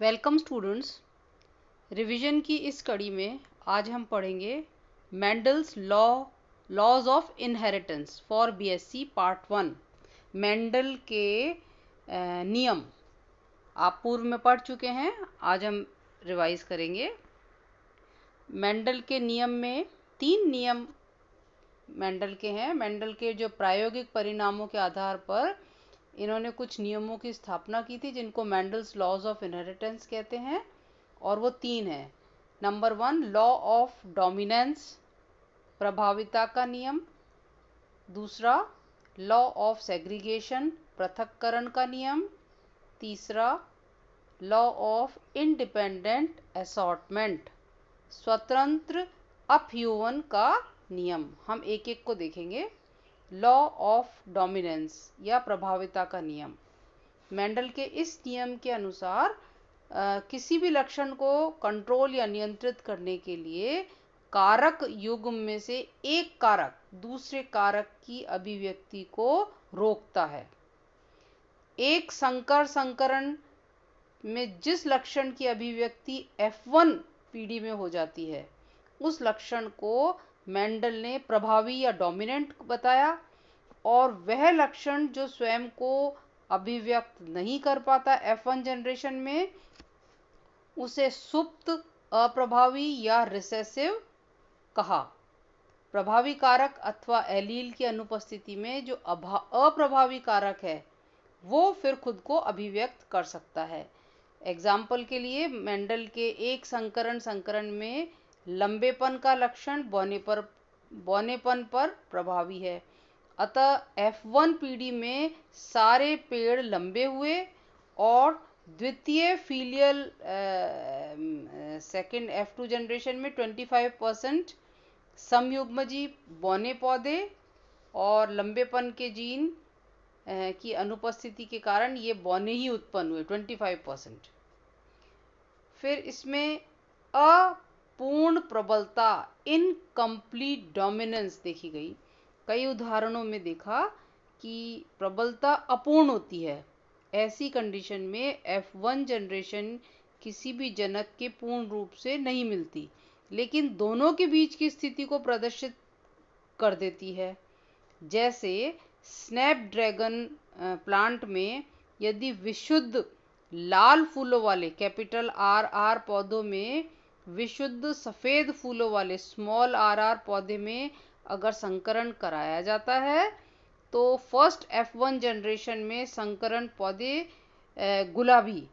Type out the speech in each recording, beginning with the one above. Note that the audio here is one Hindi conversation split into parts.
Welcome students. रिवीजन की इस कड़ी में आज हम पढ़ेंगे Mendel's laws of inheritance for BSc part 1। Mendel के नियम आप पूर्व में पढ़ चुके हैं, आज हम रिवाइज करेंगे। मेंडल के नियम में 3 नियम मेंडल के हैं। मेंडल के जो प्रायोगिक परिणामों के आधार पर इन्होंने कुछ नियमों की स्थापना की थी, जिनको मेंडल्स लॉज ऑफ इनहेरिटेंस कहते हैं, और वो 3 है। नंबर 1 लॉ ऑफ डोमिनेंस, प्रभाविता का नियम। दूसरा लॉ ऑफ सेग्रीगेशन, पृथक्करण का नियम। तीसरा लॉ ऑफ इंडिपेंडेंट असॉर्टमेंट, स्वतंत्र अपह्युवन का नियम। हम एक एक को देखेंगे। लॉ ऑफ डोमिनेंस या प्रभाविता का नियम। मेंडल के इस नियम के अनुसार किसी भी लक्षण को कंट्रोल या नियंत्रित करने के लिए कारक युग्म में से एक कारक दूसरे कारक की अभिव्यक्ति को रोकता है। एक संकर संकरण में जिस लक्षण की अभिव्यक्ति F1 पीढ़ी में हो जाती है, उस लक्षण को मेंडल ने प्रभावी या डोमिनेंट बताया, और वह लक्षण जो स्वयं को अभिव्यक्त नहीं कर पाता F1 जनरेशन में, उसे सुप्त अप्रभावी या रिसेसिव कहा। प्रभावी कारक अथवा एलील की अनुपस्थिति में जो अप्रभावी कारक है, वो फिर खुद को अभिव्यक्त कर सकता है। एग्जाम्पल के लिए मेंडल के एक संकरण में लंबेपन का लक्षण बौनेपन पर प्रभावी है। अतः F1 पीढ़ी में सारे पेड़ लंबे हुए, और द्वितीय फीलियल सेकेंड F2 जनरेशन में 25% समयुग्मजी बौने पौधे और लंबेपन के जीन की अनुपस्थिति के कारण ये बौने ही उत्पन्न हुए 25%। फिर इसमें अपूर्ण प्रबलता, इनकम्प्लीट डोमिनेंस देखी गई। कई उदाहरणों में देखा कि प्रबलता अपूर्ण होती है। ऐसी कंडीशन में F1 जनरेशन किसी भी जनक के पूर्ण रूप से नहीं मिलती, लेकिन दोनों के बीच की स्थिति को प्रदर्शित कर देती है। जैसे स्नैपड्रैगन प्लांट में यदि विशुद्ध लाल फूलों वाले कैपिटल RR पौधों में विशुद्ध सफेद फूलों वाले स्मॉल RR पौधे में अगर संकरण कराया जाता है, तो फर्स्ट F1 जनरेशन में संकरण पौधे गुलाबी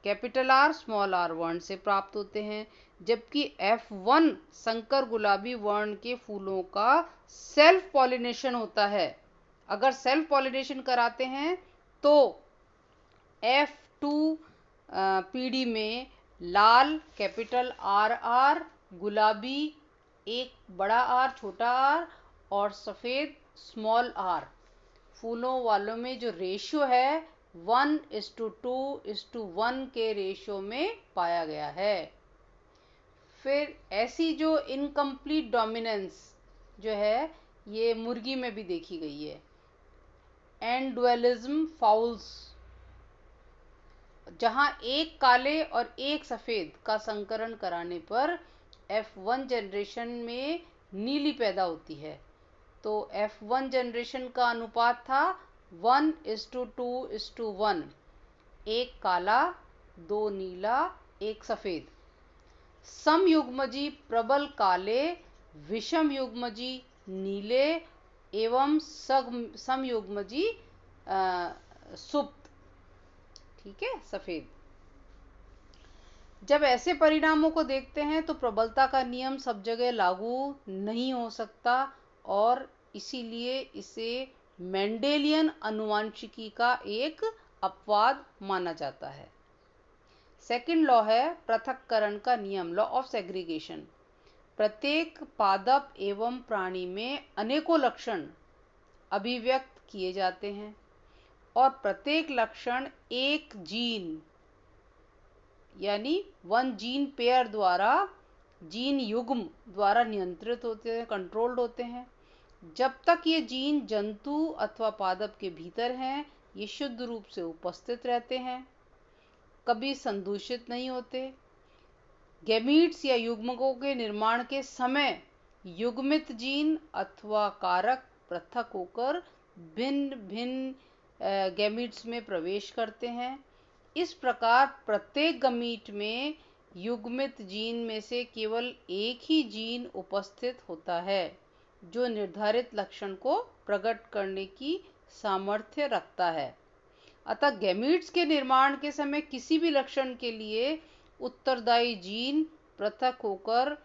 कैपिटल R स्मॉल r वर्ण से प्राप्त होते हैं, जबकि F1 संकर गुलाबी वर्ण के फूलों का सेल्फ पॉलिनेशन होता है। अगर सेल्फ पॉलिनेशन कराते हैं तो F2 पीढ़ी में लाल कैपिटल RR, गुलाबी एक बड़ा R छोटा r, और सफ़ेद स्मॉल r फूलों वालों में जो रेशियो है 1:2:1 के रेशियो में पाया गया है। फिर ऐसी जो इनकम्प्लीट डोमिनेंस जो है, ये मुर्गी में भी देखी गई है। एंडुअलिज्म फाउल्स, जहां एक काले और एक सफेद का संकरण कराने पर F1 जनरेशन में नीली पैदा होती है, तो F1 जनरेशन का अनुपात था 1:2:1, एक काला, 2 नीला, 1 सफेद। समयुग्मजी प्रबल काले, विषम युग्मजी नीले एवं समयुग्मजी सुप्त, ठीक है, सफेद। जब ऐसे परिणामों को देखते हैं तो प्रबलता का नियम सब जगह लागू नहीं हो सकता, और इसीलिए इसे मेंडेलियन आनुवंशिकी का एक अपवाद माना जाता है। सेकंड लॉ है पृथक्करण का नियम, लॉ ऑफ सेग्रीगेशन। प्रत्येक पादप एवं प्राणी में अनेकों लक्षण अभिव्यक्त किए जाते हैं, और प्रत्येक लक्षण एक जीन यानी 1 जीन पेयर द्वारा, जीन युग्म द्वारा नियंत्रित होते हैं, कंट्रोल्ड होते हैं। जब तक ये जीन जंतु अथवा पादप के भीतर हैं, ये शुद्ध रूप से उपस्थित रहते हैं। कभी संदूषित नहीं होते। गैमीट्स या युग्मकों के निर्माण के समय युग्मित जीन अथवा कारक पृथक होकर भिन्न भिन्न गैमीट्स में प्रवेश करते हैं। इस प्रकार प्रत्येक गमीट में युग्मित जीन में से केवल एक ही जीन उपस्थित होता है जो निर्धारित लक्षण को प्रकट करने की सामर्थ्य रखता है। अतः गैमीट्स के निर्माण के समय किसी भी लक्षण के लिए उत्तरदायी जीन पृथक होकर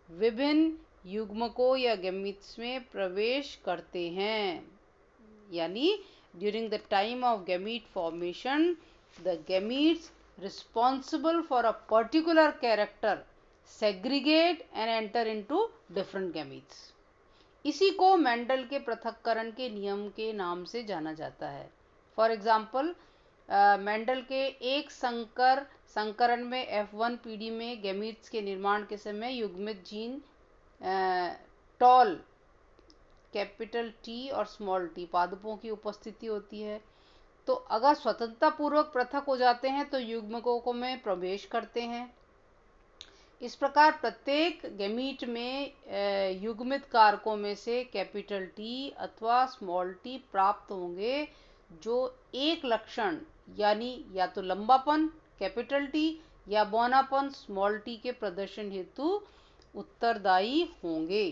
विभिन्न युग्मकों या गैमीट्स में प्रवेश करते हैं। यानी during the time of gamete formation the gametes responsible for a particular character segregate and enter into different gametes। इसी को मेंडल के पृथक्करण के नियम के नाम से जाना जाता है। फॉर एग्जाम्पल मेंडल के एक संकरण में F1 पीढ़ी में गैमीट्स के निर्माण के समय युग्मित जीन टॉल कैपिटल टी और स्मॉल टी पादपों की उपस्थिति होती है। तो अगर स्वतंत्रता पूर्वक पृथक हो जाते हैं तो युग्मकों में प्रवेश करते हैं। इस प्रकार प्रत्येक गैमीट में युग्मित कारकों में से कैपिटल टी अथवा स्मॉल टी प्राप्त होंगे जो एक लक्षण यानी या तो लंबापन कैपिटल टी या बौनापन स्मॉल टी के प्रदर्शन हेतु उत्तरदायी होंगे।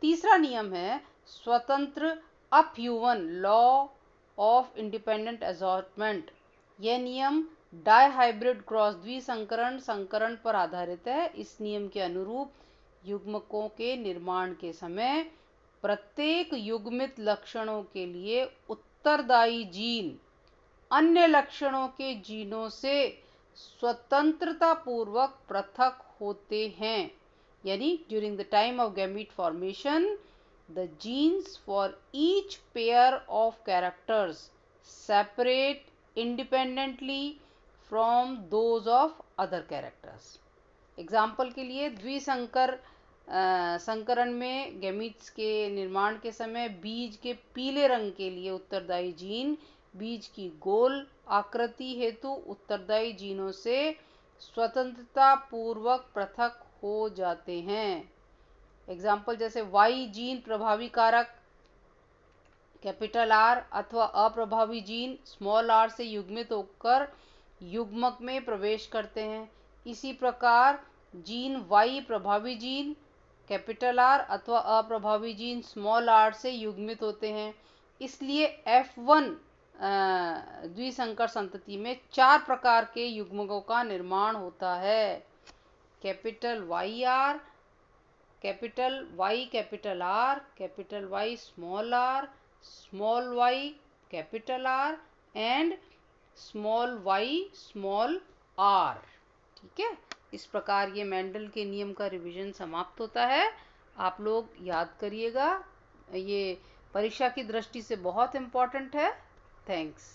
तीसरा नियम है स्वतंत्र अपयूवन लॉ ऑफ इंडिपेंडेंट असॉर्टमेंट। यह नियम डायहाइब्रिड क्रॉस संकरण पर आधारित है। इस नियम के अनुरूप युग्मकों के निर्माण के समय प्रत्येक युग्मित लक्षणों के लिए उत्तरदायी जीन अन्य लक्षणों के जीनों से स्वतंत्रता पूर्वक पृथक होते हैं। यानी during the time of gamete formation the genes for each pair of characters separate independently from those of other characters। Example के लिए संकरण में गैमीट्स के निर्माण के समय बीज के पीले रंग के लिए उत्तरदायी जीन बीज की गोल आकृति हेतु उत्तरदायी जीनों से स्वतंत्रता पूर्वक पृथक हो जाते हैं। एग्जाम्पल जैसे Y जीन प्रभावी कारक कैपिटल R अथवा अप्रभावी जीन स्मॉल r से युग्मित होकर युग्मक में प्रवेश करते हैं। इसी प्रकार जीन Y प्रभावी जीन कैपिटल R अथवा अप्रभावी जीन स्मॉल r से युग्मित होते हैं। इसलिए F1 द्विसंकर संतति में 4 प्रकार के युग्मकों का निर्माण होता है। Capital YR capital Y capital R capital Y small y capital R and small y small r। ठीक है, इस प्रकार ये मेंडल के नियम का रिवीजन समाप्त होता है। आप लोग याद करिएगा, ये परीक्षा की दृष्टि से बहुत इम्पोर्टेंट है। थैंक्स।